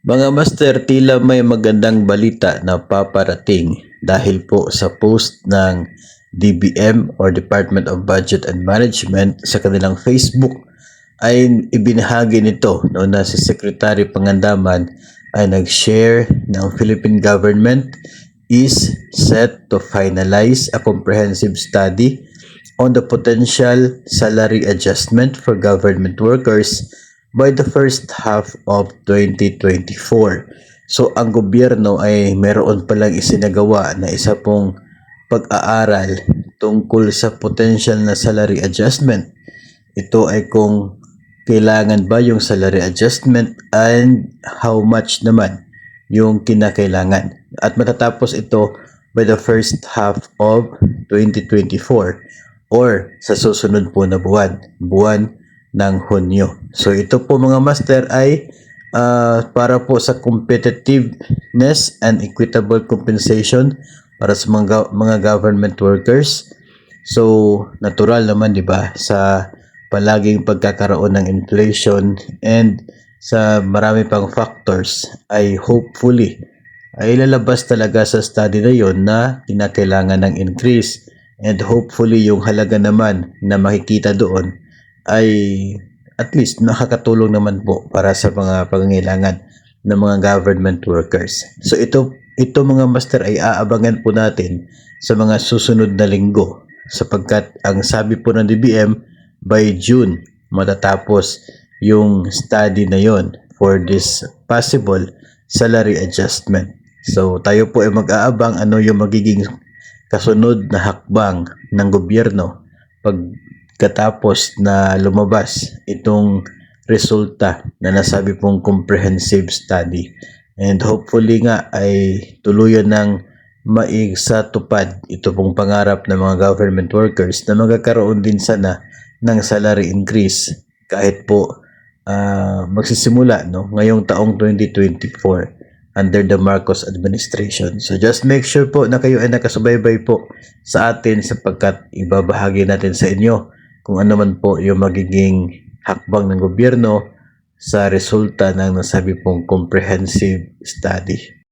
Mga master, tila may magandang balita na paparating dahil po sa post ng DBM or Department of Budget and Management sa kanilang Facebook ay ibinahagi nito na si Secretary Pangandaman ay nag-share ng Philippine government is set to finalize a comprehensive study on the potential salary adjustment for government workers by the first half of 2024. So ang gobyerno ay meron palang isinagawa na isa pong pag-aaral tungkol sa potential na salary adjustment. Ito ay kung kailangan ba yung salary adjustment and how much naman yung kinakailangan. At matatapos ito by the first half of 2024 or sa susunod po na buwan ng Hunyo. So ito po mga master ay para po sa competitiveness and equitable compensation para sa mga government workers. So natural naman 'di ba sa palaging pagkakaroon ng inflation and sa marami pang factors ay hopefully ay lalabas talaga sa study na yon na kinakailangan ng increase, and hopefully yung halaga naman na makikita doon ay at least nakakatulong naman po para sa mga pangangailangan ng mga government workers. So ito mga master ay aabangan po natin sa mga susunod na linggo, sapagkat ang sabi po ng DBM by June matatapos yung study na yon for this possible salary adjustment. So tayo po ay mag-aabang ano yung magiging kasunod na hakbang ng gobyerno pagkatapos na lumabas itong resulta na nasabi pong comprehensive study. And hopefully nga ay tuluyan ng maisatupad ito pong pangarap ng mga government workers na magkakaroon din sana ng salary increase kahit po magsisimula ngayong taong 2024 under the Marcos administration. So just make sure po na kayo ay nakasubaybay po sa atin, sapagkat ibabahagi natin sa inyo kung ano man po yung magiging hakbang ng gobyerno sa resulta ng nasabi pong comprehensive study.